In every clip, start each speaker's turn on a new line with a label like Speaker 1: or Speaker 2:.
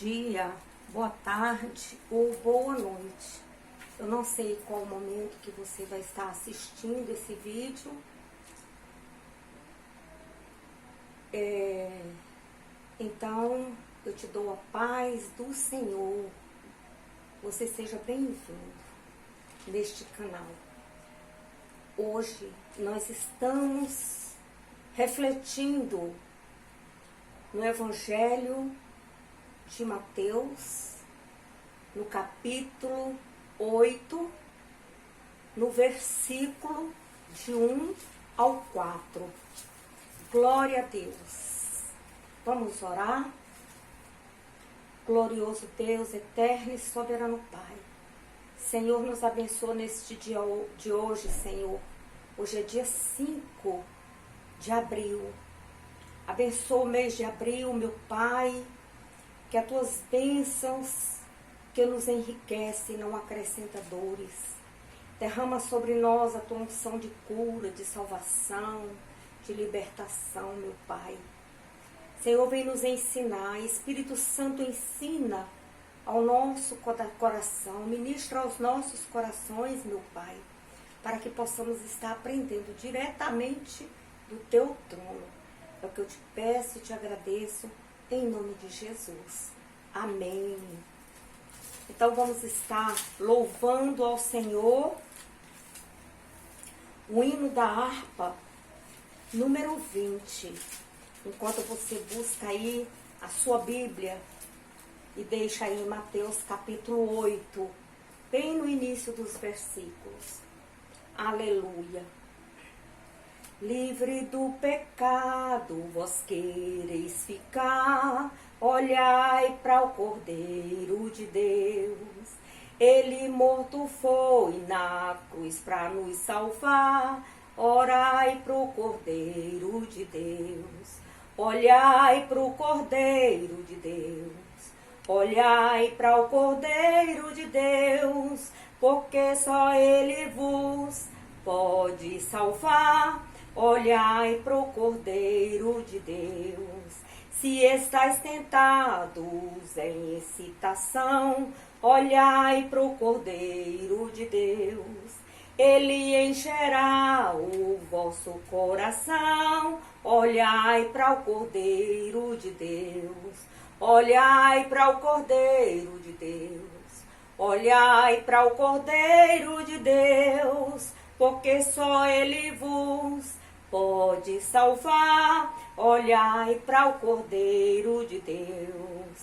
Speaker 1: dia, boa tarde ou boa noite. Eu não sei qual o momento que você vai estar assistindo esse vídeo. Então, eu te dou a paz do Senhor. Você seja bem-vindo neste canal. Hoje nós estamos refletindo no Evangelho de Mateus, no capítulo 8, no versículo de 1 ao 4. Glória a Deus. Vamos orar? Glorioso Deus, eterno e soberano Pai. Senhor, nos abençoa neste dia de hoje, Senhor. Hoje é dia 5 de abril. Abençoa o mês de abril, meu Pai, que as tuas bênçãos que nos enriquecem, não acrescenta dores. Derrama sobre nós a tua unção de cura, de salvação, de libertação, meu Pai. Senhor, vem nos ensinar. Espírito Santo, ensina ao nosso coração, ministra aos nossos corações, meu Pai, para que possamos estar aprendendo diretamente do teu trono. É o que eu te peço e te agradeço, em nome de Jesus. Amém. Então vamos estar louvando ao Senhor o hino da harpa, número 20. Enquanto você busca aí a sua Bíblia e deixa aí Mateus capítulo 8, bem no início dos versículos. Aleluia. Livre do pecado, vós quereis ficar, olhai para o Cordeiro de Deus. Ele morto foi na cruz para nos salvar, orai para o Cordeiro de Deus. Olhai para o Cordeiro de Deus, olhai para o Cordeiro de Deus, porque só Ele vos pode salvar. Olhai para o Cordeiro de Deus. Se estáis tentados em excitação, olhai para o Cordeiro de Deus. Ele encherá o vosso coração. Olhai para o Cordeiro de Deus. Olhai para o Cordeiro de Deus. Olhai para o Cordeiro de Deus, porque só Ele vos pode salvar. Olhai para o Cordeiro de Deus.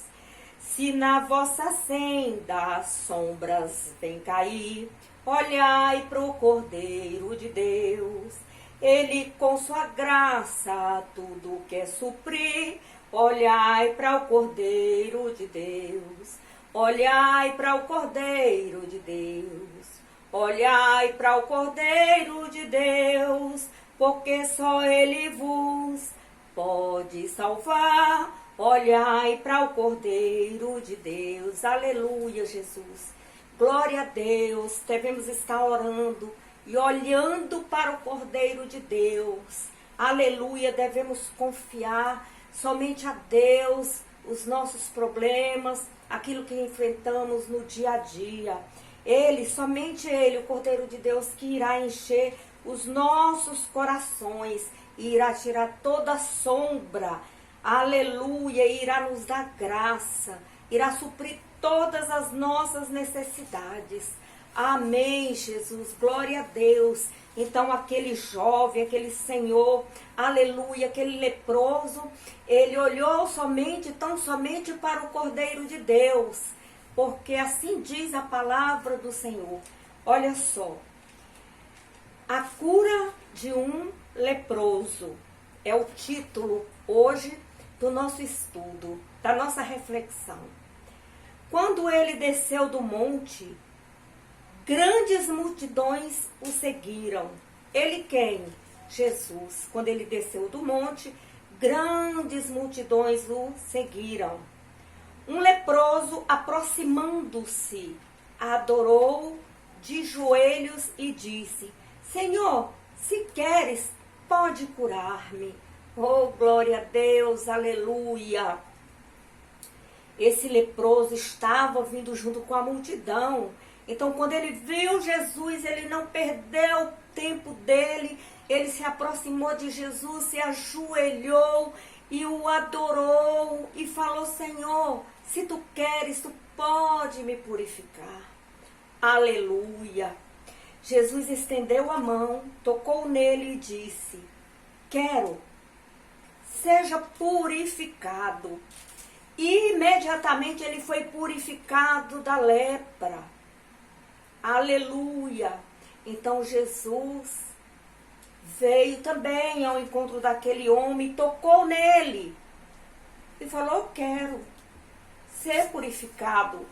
Speaker 1: Se na vossa senda as sombras vêm cair, olhai para o Cordeiro de Deus. Ele com sua graça tudo quer suprir. Olhai para o Cordeiro de Deus. Olhai para o Cordeiro de Deus. Olhai para o Cordeiro de Deus, porque só Ele vos pode salvar. Olhai para o Cordeiro de Deus. Aleluia, Jesus. Glória a Deus. Devemos estar orando e olhando para o Cordeiro de Deus. Aleluia. Devemos confiar somente a Deus os nossos problemas, aquilo que enfrentamos no dia a dia. Ele, somente Ele, o Cordeiro de Deus, que irá encher os nossos corações e irá tirar toda sombra. Aleluia, irá nos dar graça, irá suprir todas as nossas necessidades. Amém, Jesus, glória a Deus. Então aquele jovem, aquele senhor, aleluia, aquele leproso, ele olhou somente, tão somente para o Cordeiro de Deus, porque assim diz a palavra do Senhor. Olha só, a cura de um leproso é o título hoje do nosso estudo, da nossa reflexão. Quando ele desceu do monte, grandes multidões o seguiram. Ele quem? Jesus. Quando ele desceu do monte, grandes multidões o seguiram. Um leproso, aproximando-se, adorou de joelhos e disse: Senhor, se queres, pode curar-me. Oh, glória a Deus, aleluia. esse leproso estava vindo junto com a multidão. Então, quando ele viu Jesus, ele não perdeu o tempo dele, ele se aproximou de Jesus, se ajoelhou e o adorou e falou: Senhor, se tu queres, tu pode me purificar. Aleluia! Jesus estendeu a mão, tocou nele e disse: quero, seja purificado. E imediatamente ele foi purificado da lepra. Aleluia! Então Jesus veio também ao encontro daquele homem, tocou nele e falou: eu quero ser purificado.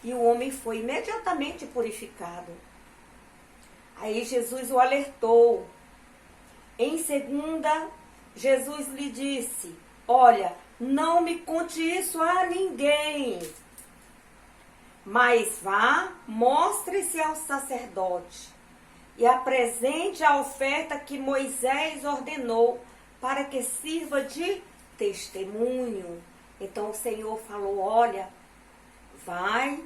Speaker 1: E o homem foi imediatamente purificado. Aí Jesus o alertou. Em segunda, Jesus lhe disse: olha, não me conte isso a ninguém, mas vá, mostre-se ao sacerdote e apresente a oferta que Moisés ordenou para que sirva de testemunho. Então o Senhor falou: olha, vai,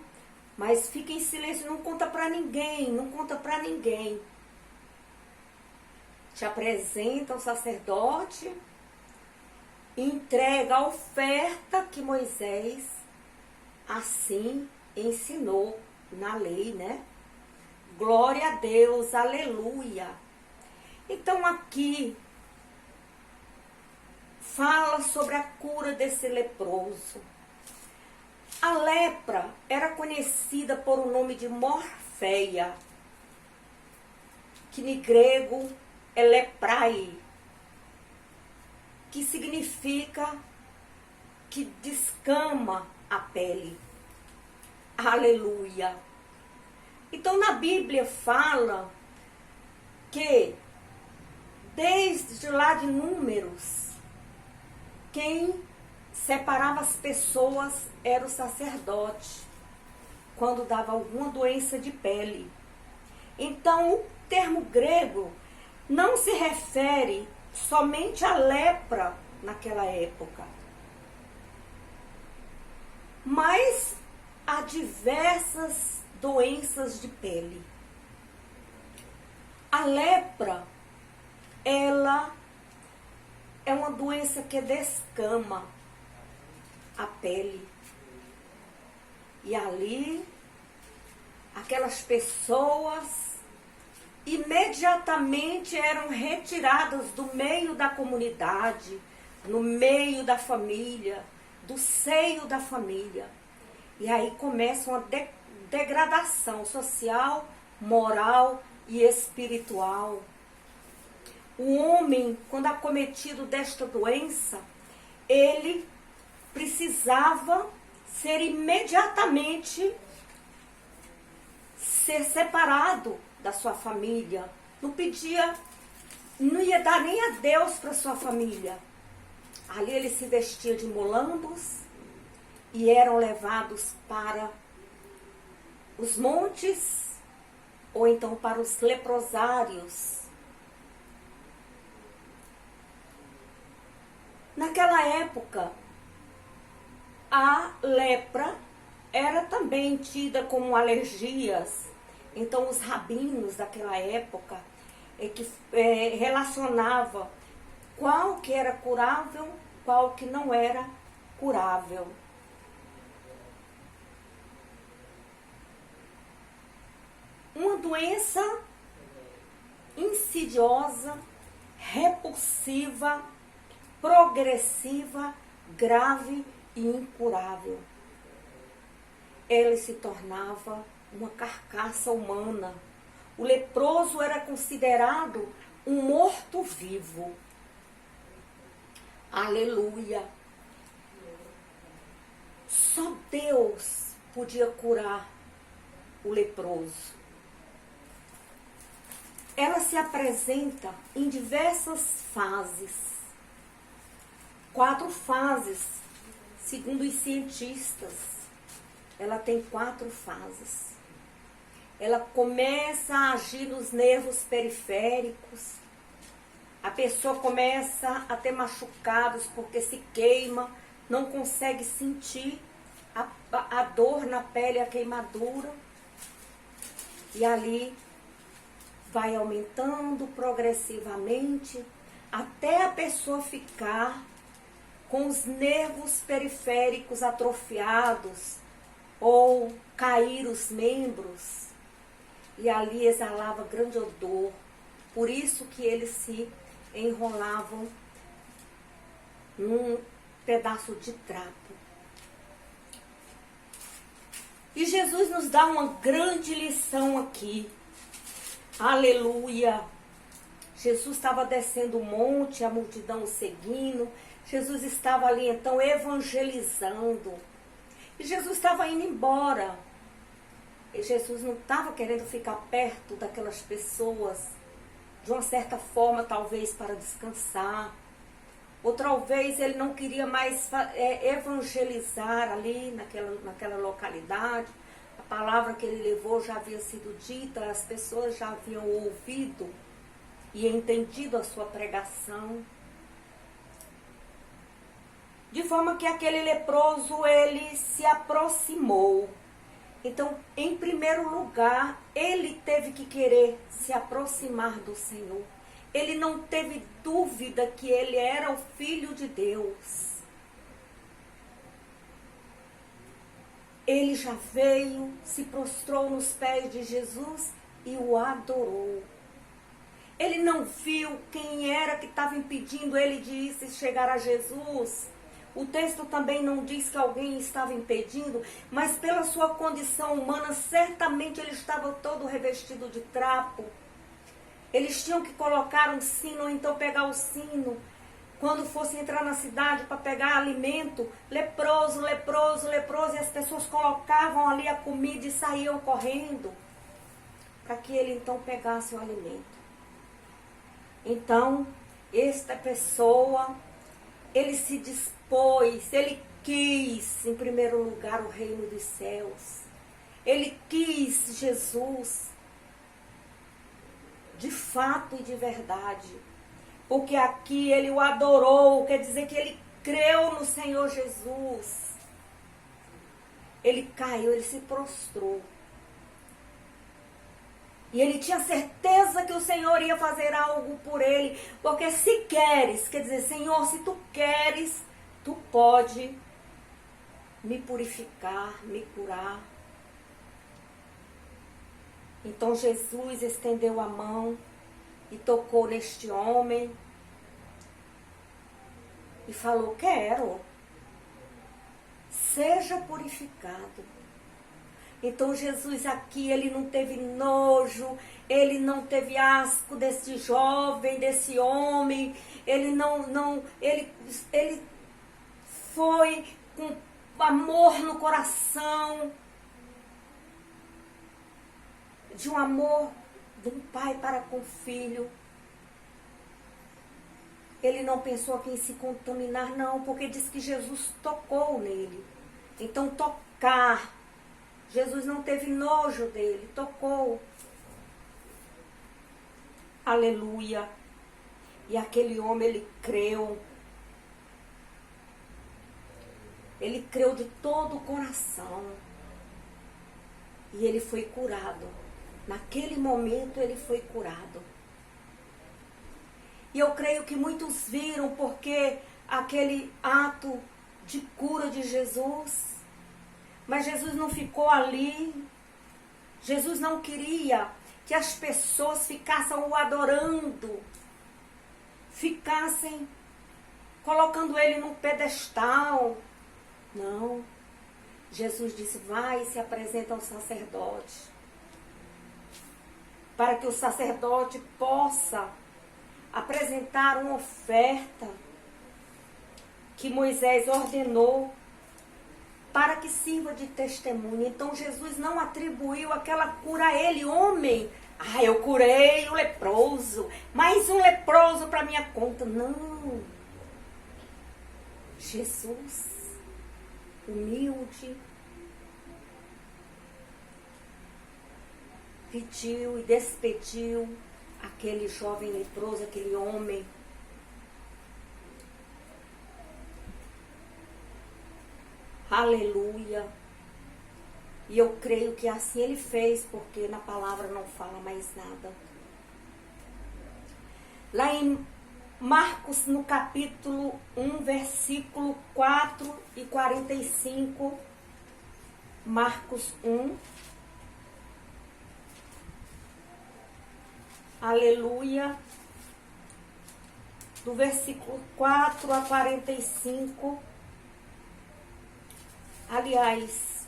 Speaker 1: mas fica em silêncio, não conta para ninguém, não conta para ninguém. Te apresenta ao sacerdote, entrega a oferta que Moisés assim ensinou na lei, né? Glória a Deus, aleluia. Então aqui fala sobre a cura desse leproso. A lepra era conhecida por o nome de morfeia, que em grego é leprai, que significa que descama a pele. Aleluia. Então na Bíblia fala que desde lá de Números, quem separava as pessoas era o sacerdote, quando dava alguma doença de pele. Então o termo grego não se refere somente à lepra naquela época, mas a diversas doenças de pele. A lepra, ela é uma doença que descama a pele. E ali, aquelas pessoas imediatamente eram retiradas do meio da comunidade, no meio da família, do seio da família. E aí começa uma degradação social, moral e espiritual. O homem, quando acometido desta doença, ele precisava ser imediatamente ser separado da sua família. Não ia dar nem a Deus para sua família. Ali ele se vestia de molambos e eram levados para os montes ou então para os leprosários. Naquela época, a lepra era também tida como alergias. Então os rabinos daquela época relacionava qual que era curável, qual que não era curável. Uma doença insidiosa, repulsiva, progressiva, grave e incurável. Ele se tornava uma carcaça humana. O leproso era considerado um morto-vivo. Aleluia! Só Deus podia curar o leproso. Ela se apresenta em diversas fases. 4 fases, segundo os cientistas. Ela tem 4 fases. Ela começa a agir nos nervos periféricos. A pessoa começa a ter machucados porque se queima, não consegue sentir a dor na pele, a queimadura. E ali vai aumentando progressivamente até a pessoa ficar com os nervos periféricos atrofiados ou cair os membros. E ali exalava grande odor. Por isso que eles se enrolavam num pedaço de trapo. E Jesus nos dá uma grande lição aqui. Aleluia! Jesus estava descendo o monte, a multidão o seguindo. Jesus estava ali então evangelizando. E Jesus estava indo embora. E Jesus não estava querendo ficar perto daquelas pessoas, de uma certa forma, talvez para descansar. Ou talvez ele não queria mais evangelizar ali naquela localidade. A palavra que ele levou já havia sido dita, as pessoas já haviam ouvido e entendido a sua pregação. De forma que aquele leproso, ele se aproximou. Então, em primeiro lugar, ele teve que querer se aproximar do Senhor. Ele não teve dúvida que ele era o Filho de Deus. Ele já veio, se prostrou nos pés de Jesus e o adorou. Ele não viu quem era que estava impedindo ele de ir se chegar a Jesus. O texto também não diz que alguém estava impedindo, mas pela sua condição humana, certamente ele estava todo revestido de trapo. Eles tinham que colocar um sino, ou então pegar o sino, quando fosse entrar na cidade para pegar alimento, leproso, leproso, leproso, e as pessoas colocavam ali a comida e saíam correndo, para que ele então pegasse o alimento. Então, esta pessoa, ele se dispôs, ele quis, em primeiro lugar, o reino dos céus. Ele quis Jesus, de fato e de verdade. Porque aqui ele o adorou, quer dizer que ele creu no Senhor Jesus. Ele caiu, ele se prostrou. E ele tinha certeza que o Senhor ia fazer algo por ele. Porque se queres, quer dizer, Senhor, se tu queres, tu pode me purificar, me curar. Então Jesus estendeu a mão e tocou neste homem e falou: quero, seja purificado. Então Jesus aqui, ele não teve nojo, ele não teve asco desse jovem, desse homem, ele foi com amor no coração, de um amor de um pai para com o filho. Ele não pensou aqui em se contaminar, não, porque diz que Jesus tocou nele. Então tocar, Jesus não teve nojo dele, tocou. Aleluia. E aquele homem, ele creu. Ele creu de todo o coração. E ele foi curado. Naquele momento ele foi curado. E eu creio que muitos viram, porque aquele ato de cura de Jesus. Mas Jesus não ficou ali. Jesus não queria que as pessoas ficassem o adorando. Ficassem colocando ele num pedestal. Não. Jesus disse: vai e se apresenta ao sacerdote. Para que o sacerdote possa apresentar uma oferta que Moisés ordenou para que sirva de testemunha. Então Jesus não atribuiu aquela cura a ele, homem. Ah, eu curei o leproso, mais um leproso para minha conta. Não. Jesus, humilde, pediu e despediu aquele jovem leproso, aquele homem. Aleluia. E eu creio que assim ele fez, porque na palavra não fala mais nada. Lá em Marcos, no capítulo 1, versículo 4 e 45. Marcos 1. Aleluia. Do versículo 4 a 45. Aliás,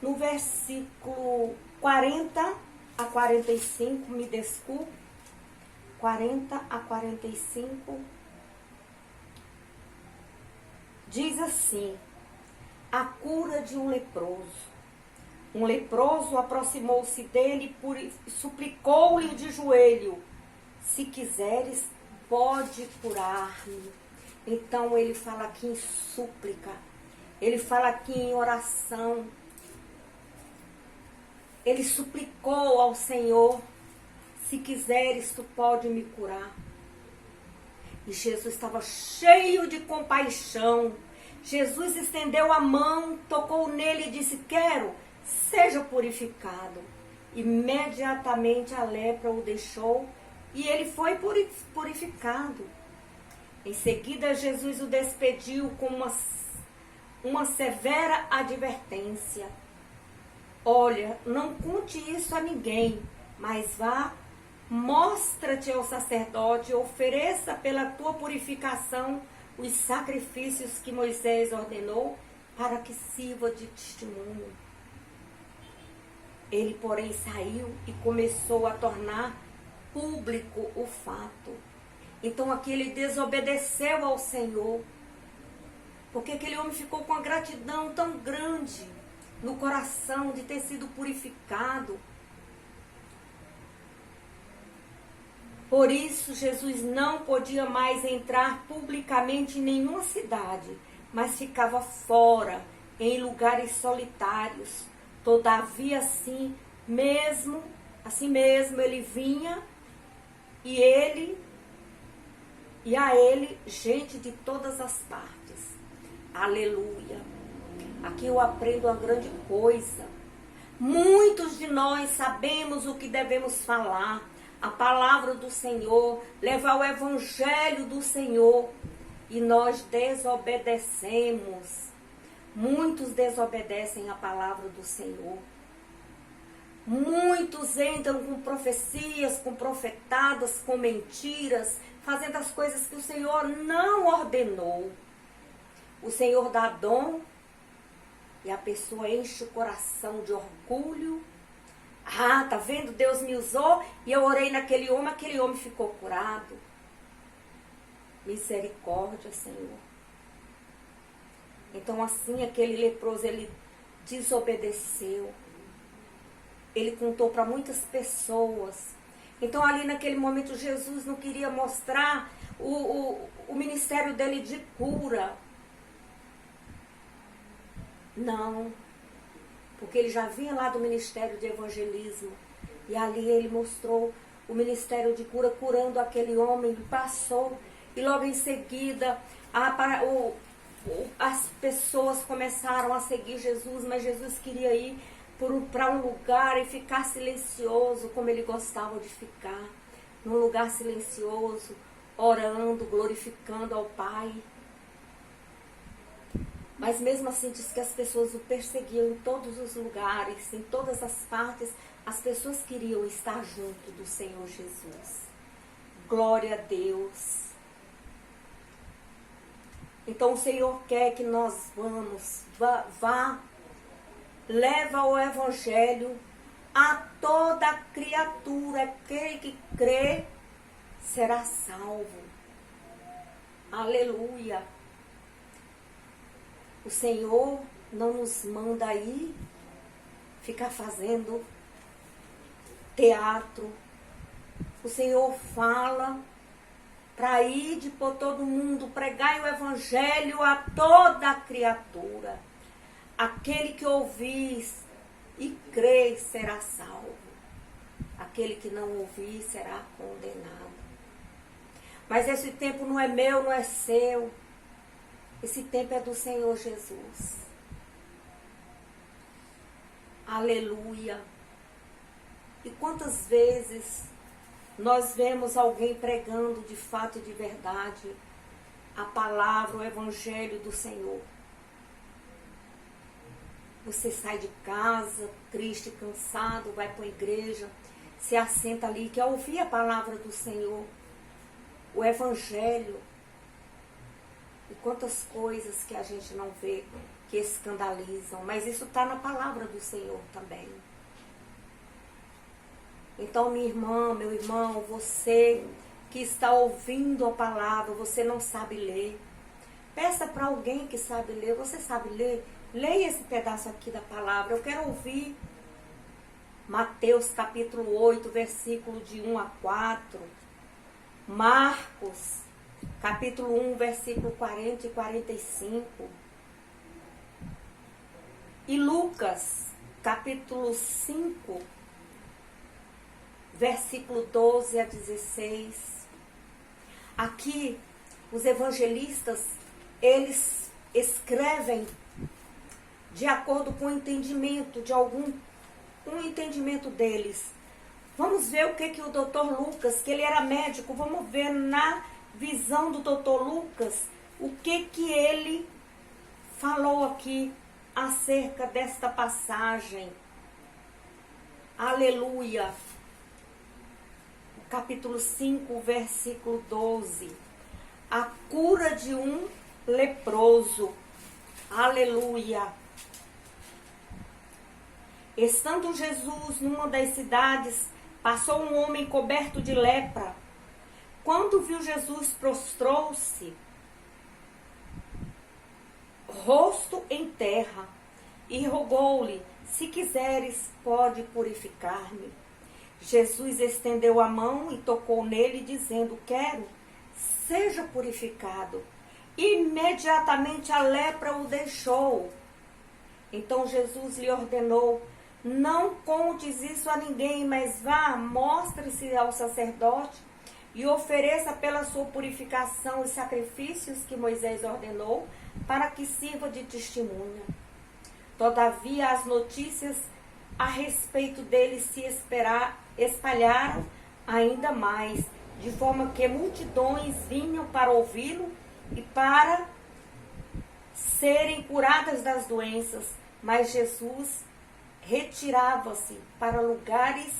Speaker 1: no versículo 40 a 45, me desculpe. 40 a 45. Diz assim: a cura de um leproso. Um leproso aproximou-se dele e suplicou-lhe de joelho: se quiseres, pode curar-me. Então ele fala aqui em súplica, ele fala aqui em oração. Ele suplicou ao Senhor: se quiseres, tu pode me curar. E Jesus estava cheio de compaixão. Jesus estendeu a mão, tocou nele e disse: quero, seja purificado. Imediatamente a lepra o deixou e ele foi purificado. Em seguida, Jesus o despediu com uma severa advertência: olha, não conte isso a ninguém, mas vá, mostra-te ao sacerdote e ofereça pela tua purificação os sacrifícios que Moisés ordenou, para que sirva de testemunho. Ele, porém, saiu e começou a tornar público o fato. Então aqui ele desobedeceu ao Senhor, porque aquele homem ficou com a gratidão tão grande no coração de ter sido purificado. Por isso, Jesus não podia mais entrar publicamente em nenhuma cidade, mas ficava fora, em lugares solitários. Todavia, assim mesmo, ele vinha e a ele gente de todas as partes. Aleluia. Aqui eu aprendo uma grande coisa. Muitos de nós sabemos o que devemos falar, a palavra do Senhor, levar o evangelho do Senhor, e nós desobedecemos. Muitos desobedecem a palavra do Senhor. Muitos entram com profecias, com profetadas, com mentiras, fazendo as coisas que o Senhor não ordenou. O Senhor dá dom e a pessoa enche o coração de orgulho. Ah, tá vendo? Deus me usou e eu orei aquele homem ficou curado. Misericórdia, Senhor. Então assim, aquele leproso, ele desobedeceu. Ele contou para muitas pessoas. Então ali naquele momento Jesus não queria mostrar o ministério dele de cura. Não. Porque ele já vinha lá do ministério de evangelismo. E ali ele mostrou o ministério de cura, curando aquele homem. Passou. E logo em seguida, as pessoas começaram a seguir Jesus. Mas Jesus queria ir para um lugar e ficar silencioso, como ele gostava de ficar. Num lugar silencioso, orando, glorificando ao Pai. Mas mesmo assim diz que as pessoas o perseguiam em todos os lugares, em todas as partes. As pessoas queriam estar junto do Senhor Jesus. Glória a Deus. Então o Senhor quer que nós vá, leva o Evangelho a toda criatura. Aquele que crê será salvo. Aleluia. O Senhor não nos manda aí ficar fazendo teatro. O Senhor fala para ir por todo mundo, pregai o Evangelho a toda criatura. Aquele que ouvir e crer será salvo. Aquele que não ouvir será condenado. Mas esse tempo não é meu, não é seu. Esse tempo é do Senhor Jesus. Aleluia. E quantas vezes nós vemos alguém pregando de fato e de verdade a palavra, o evangelho do Senhor. Você sai de casa, triste, cansado, vai para a igreja, se assenta ali, quer ouvir a palavra do Senhor, o evangelho. E quantas coisas que a gente não vê, que escandalizam, mas isso está na palavra do Senhor também. Então, minha irmã, meu irmão, você que está ouvindo a palavra, você não sabe ler, peça para alguém que sabe ler. Você sabe ler? Leia esse pedaço aqui da palavra. Eu quero ouvir Mateus capítulo 8, versículo de 1 a 4. Marcos capítulo 1, versículo 40 e 45. E Lucas capítulo 5, versículo 12 a 16. Aqui, os evangelistas, eles escrevem de acordo com o entendimento de um entendimento deles. Vamos ver o que o doutor Lucas, que ele era médico, vamos ver na visão do doutor Lucas, o que ele falou aqui acerca desta passagem. Aleluia. Capítulo 5, versículo 12. A cura de um leproso. Aleluia. Estando Jesus numa das cidades, passou um homem coberto de lepra. Quando viu Jesus, prostrou-se, rosto em terra, e rogou-lhe: se quiseres, pode purificar-me. Jesus estendeu a mão e tocou nele, dizendo: quero, seja purificado. Imediatamente a lepra o deixou. Então Jesus lhe ordenou: não contes isso a ninguém, mas vá, mostre-se ao sacerdote e ofereça pela sua purificação os sacrifícios que Moisés ordenou, para que sirva de testemunha. Todavia as notícias a respeito dele se espalharam ainda mais, de forma que multidões vinham para ouvi-lo e para serem curadas das doenças. Mas Jesus retirava-se para lugares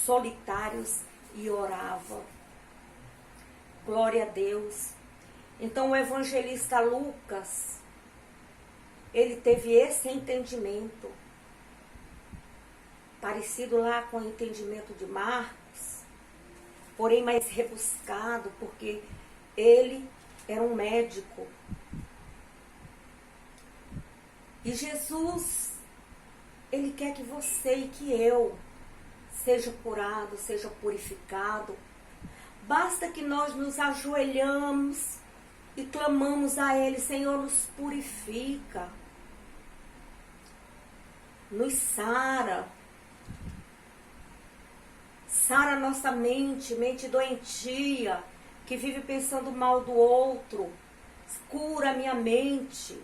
Speaker 1: solitários e orava. Glória a Deus. Então o evangelista Lucas, ele teve esse entendimento, parecido lá com o entendimento de Marcos, porém mais rebuscado, porque ele era um médico. E Jesus, ele quer que você e que eu seja curado, seja purificado. Basta que nós nos ajoelhamos e clamamos a Ele: Senhor, nos purifica, nos sara. Sara nossa mente doentia, que vive pensando mal do outro. Cura a minha mente.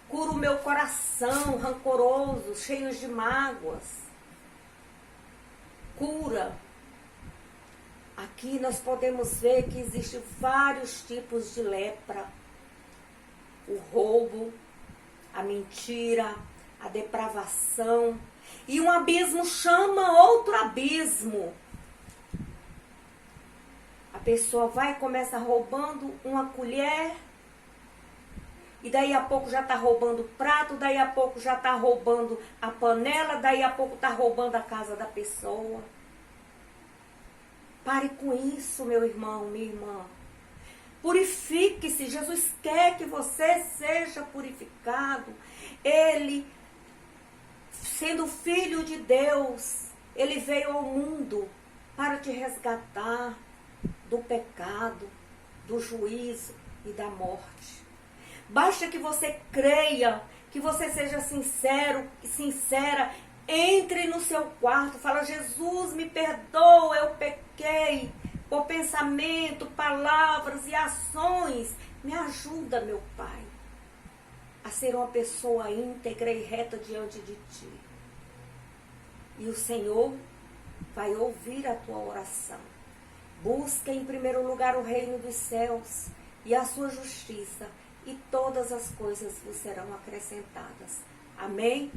Speaker 1: Cura o meu coração rancoroso, cheio de mágoas. Cura. Aqui nós podemos ver que existem vários tipos de lepra. O roubo, a mentira, a depravação. E um abismo chama outro abismo. A pessoa vai e começa roubando uma colher, e daí a pouco já está roubando o prato, daí a pouco já está roubando a panela, daí a pouco está roubando a casa da pessoa. Pare com isso, meu irmão, minha irmã. Purifique-se. Jesus quer que você seja purificado. Ele, sendo filho de Deus, ele veio ao mundo para te resgatar do pecado, do juízo e da morte. Basta que você creia, que você seja sincero e sincera. Entre no seu quarto, fala: Jesus, me perdoa, eu pequei por pensamento, palavras e ações. Me ajuda, meu Pai. a ser uma pessoa íntegra e reta diante de ti. E o Senhor vai ouvir a tua oração. Busca em primeiro lugar o reino dos céus e a sua justiça, e todas as coisas vos serão acrescentadas. Amém?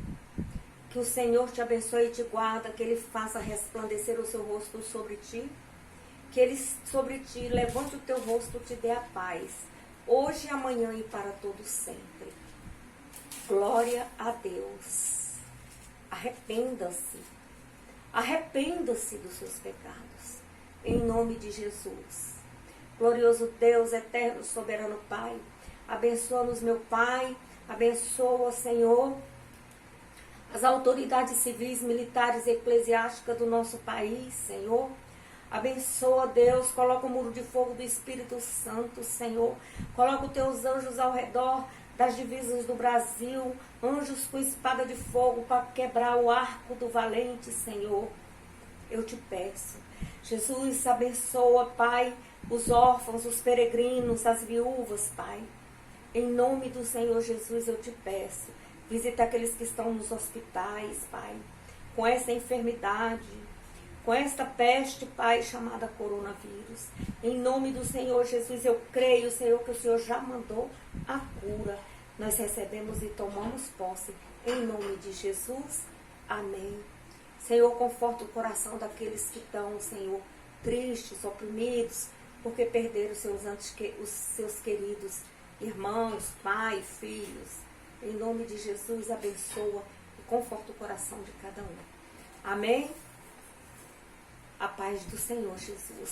Speaker 1: Que o Senhor te abençoe e te guarda, que Ele faça resplandecer o seu rosto sobre ti, que Ele sobre ti levante o teu rosto e te dê a paz, hoje, amanhã e para todo sempre. Glória a Deus. Arrependa-se. Arrependa-se dos seus pecados. Em nome de Jesus. Glorioso Deus, eterno, soberano Pai. Abençoa-nos, meu Pai. Abençoa, Senhor, as autoridades civis, militares e eclesiásticas do nosso país, Senhor. Abençoa, Deus. Coloca o muro de fogo do Espírito Santo, Senhor. Coloca os teus anjos ao redor das divisas do Brasil, anjos com espada de fogo para quebrar o arco do valente, Senhor. Eu te peço. Jesus, abençoa, Pai, os órfãos, os peregrinos, as viúvas, Pai. Em nome do Senhor Jesus, eu te peço. Visita aqueles que estão nos hospitais, Pai, com essa enfermidade, com esta peste, Pai, chamada coronavírus. Em nome do Senhor Jesus, eu creio, Senhor, que o Senhor já mandou a cura. Nós recebemos e tomamos posse. Em nome de Jesus. Amém. Senhor, conforta o coração daqueles que estão, Senhor, tristes, oprimidos, porque perderam os seus queridos irmãos, pai, filhos. Em nome de Jesus, abençoa e conforta o coração de cada um. Amém? A paz do Senhor Jesus.